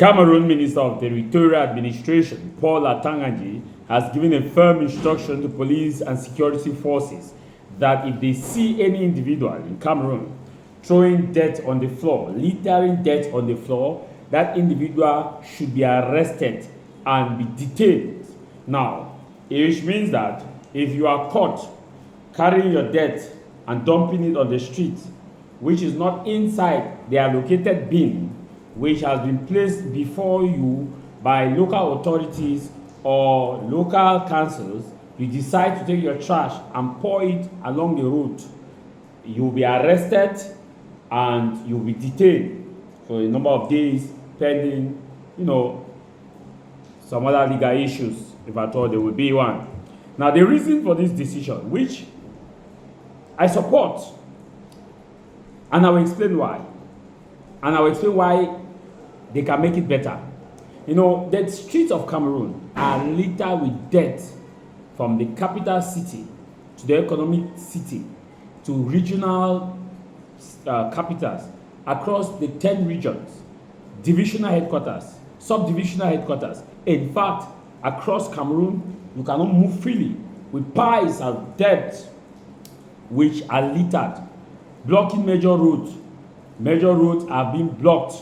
Cameroon Minister of Territorial Administration, Paul Atanganji, has given a firm instruction to police and security forces that if they see any individual in Cameroon throwing dirt on the floor, littering dirt on the floor, that individual should be arrested and be detained. Now, which means that if you are caught carrying your dirt and dumping it on the street, which is not inside the allocated bin, which has been placed before you by local authorities or local councils, you decide to take your trash and pour it along the road, you will be arrested and you will be detained for a number of days pending, some other legal issues, if at all there will be one. Now, the reason for this decision, which I support, and I will explain why. And I will explain why they can make it better. The streets of Cameroon are littered with dirt from the capital city to the economic city to regional capitals across the 10 regions, divisional headquarters, subdivisional headquarters. In fact, across Cameroon, you cannot move freely with piles of dirt which are littered, blocking major roads. Major roads are being blocked.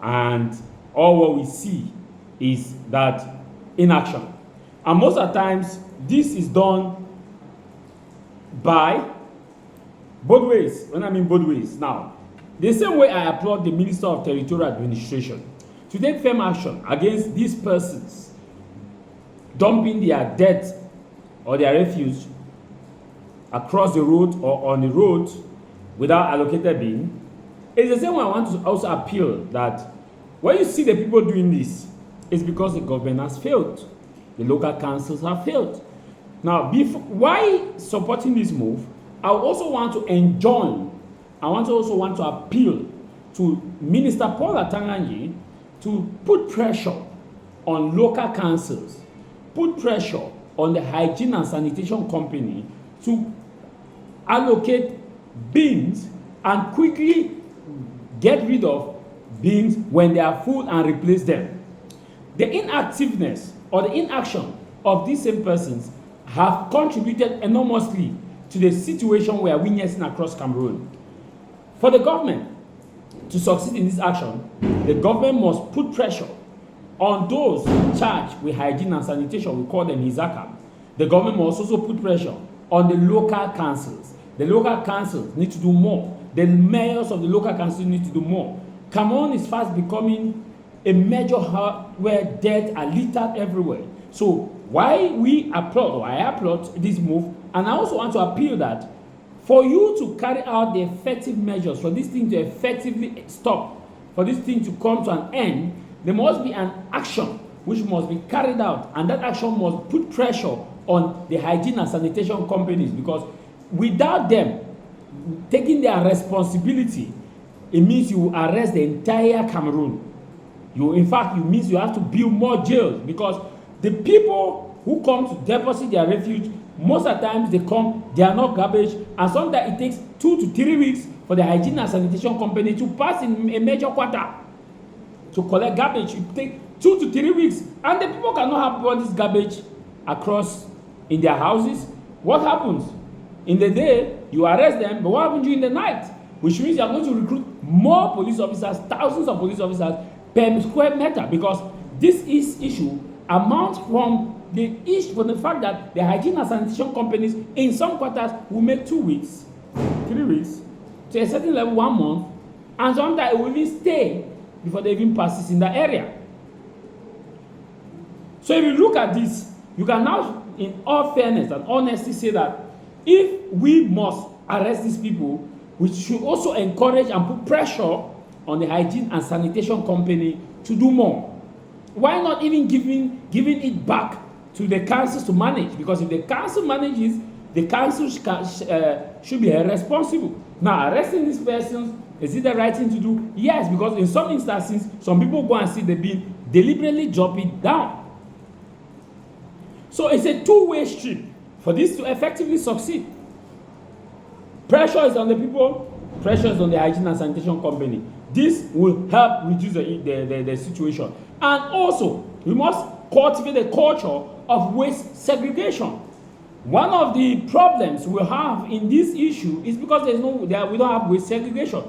And all what we see is that inaction. And most of the times, this is done by both ways. When I mean both ways, now, the same way I applaud the Minister of Territorial Administration to take firm action against these persons dumping their dirt or their refuse across the road or on the road without allocated bin. It's the same way I want to also appeal that when you see the people doing this, it's because the government has failed. The local councils have failed. Now, why supporting this move, I also want to enjoin, I also want to appeal to Minister Paul Atanganji to put pressure on local councils, put pressure on the hygiene and sanitation company to allocate bins and quickly get rid of bins when they are full and replace them. The inactiveness or the inaction of these same persons have contributed enormously to the situation we are witnessing across Cameroon. For the government to succeed in this action, the government must put pressure on those charged with hygiene and sanitation. We call them Hizaka. The government must also put pressure on the local councils. The local councils need to do more. The mayors of the local councils need to do more. Cameroon is fast becoming a major hub where dirt are littered everywhere. So why we applaud, or I applaud this move, and I also want to appeal that for you to carry out the effective measures, for this thing to effectively stop, for this thing to come to an end, there must be an action which must be carried out, and that action must put pressure on the hygiene and sanitation companies, because without them taking their responsibility, it means you arrest the entire Cameroon. It means you have to build more jails, because the people who come to deposit their refuge, most of the times they are not garbage, and sometimes it takes 2 to 3 weeks for the hygiene and sanitation company to pass in a major quarter to collect garbage. It takes 2 to 3 weeks, and the people cannot have all this garbage across in their houses. What happens? In the day, you arrest them, but what happens during the night? Which means you are going to recruit more police officers, thousands of police officers per square meter, because this issue amounts from the fact that the hygiene and sanitation companies in some quarters will make 2 weeks, 3 weeks, to a certain level 1 month, and sometimes it will even stay before they even passes in that area. So if you look at this, you can now, in all fairness and honesty, say that if we must arrest these people, we should also encourage and put pressure on the hygiene and sanitation company to do more. Why not even giving it back to the councils to manage? Because if the council manages, the council should be responsible. Now, arresting these persons, is it the right thing to do? Yes, because in some instances, some people go and see the bin, deliberately drop it down. So it's a two-way street for this to effectively succeed. Pressure is on the people, pressure is on the hygiene and sanitation company. This will help reduce the situation. And also, we must cultivate a culture of waste segregation. One of the problems we have in this issue is because we don't have waste segregation.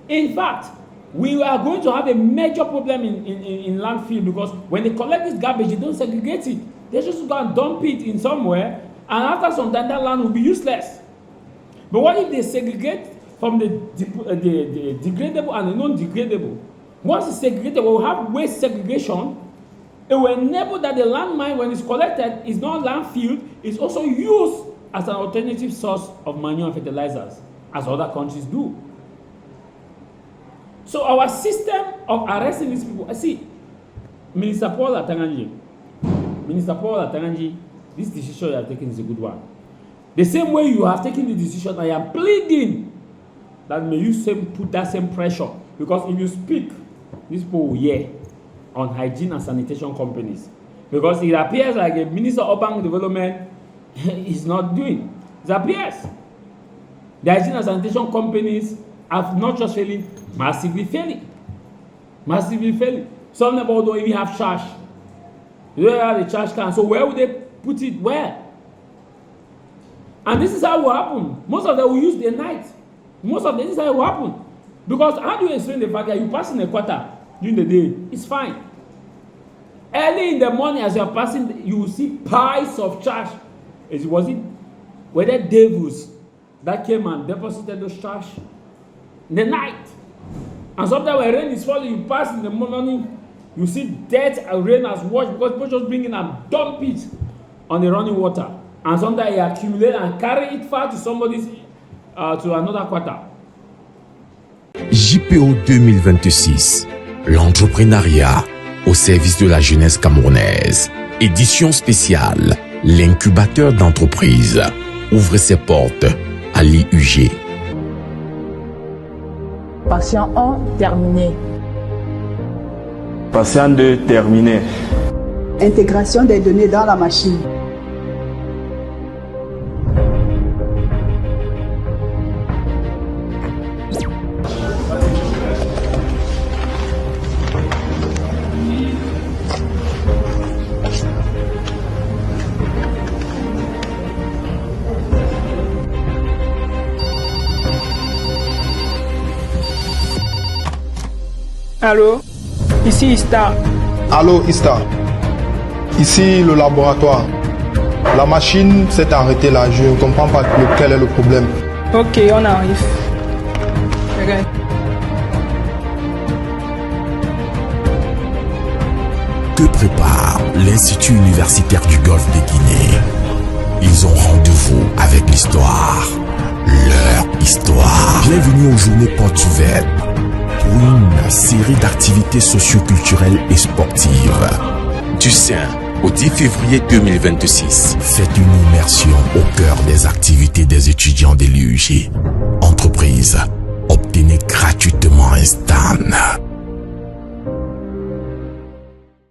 In fact, we are going to have a major problem in landfill, because when they collect this garbage, they don't segregate it. They just go and dump it in somewhere, and after some time, that land will be useless. But what if they segregate from the degradable and the non-degradable? Once it's segregated, we will have waste segregation. It will enable that the landmine, when it's collected, is not landfill, it's also used as an alternative source of manure and fertilizers, as other countries do. So our system of arresting these people, I see, Minister Paul Atanganji, this decision you have taken is a good one. The same way you have taken the decision, I am pleading that may you put that same pressure, because if you speak, these people will hear on hygiene and sanitation companies, because it appears like a Minister of Urban Development is not doing. It appears the hygiene and sanitation companies have not just failing, massively failing. Some of them don't even have trash. They don't have the trash can. So where would they put it? Where? And this is how it will happen. Most of them will use the night. This is how it will happen. Because how do you explain the fact that you pass in a quarter during the day? It's fine. Early in the morning, as you are passing, you will see piles of trash. Were there devils that came and deposited those trash in the night? And sometimes when rain is falling, you pass in the morning, you see dirt and rain has washed, because people just bring it and dump it on the running water. And sometimes you accumulate and carry it far to somebody's to another quarter. JPO 2026, l'entrepreneuriat au service de la jeunesse camerounaise. Édition spéciale, l'incubateur d'entreprise ouvre ses portes à l'IUG. Patient 1, terminé. Patient 2, terminé. Intégration des données dans la machine. Allô, ici Ista. Allô Ista, ici le laboratoire. La machine s'est arrêtée là, je ne comprends pas quel est le problème. Ok, on arrive. Regarde. Que prépare l'Institut universitaire du Golfe de Guinée? Ils ont rendez-vous avec l'histoire. Leur histoire. Bienvenue aux journées portes ouvertes pour une série d'activités socio-culturelles et sportives. Du 5 au 10 février 2026. Faites une immersion au cœur des activités des étudiants de l'IUG. Entreprise, obtenez gratuitement un stand.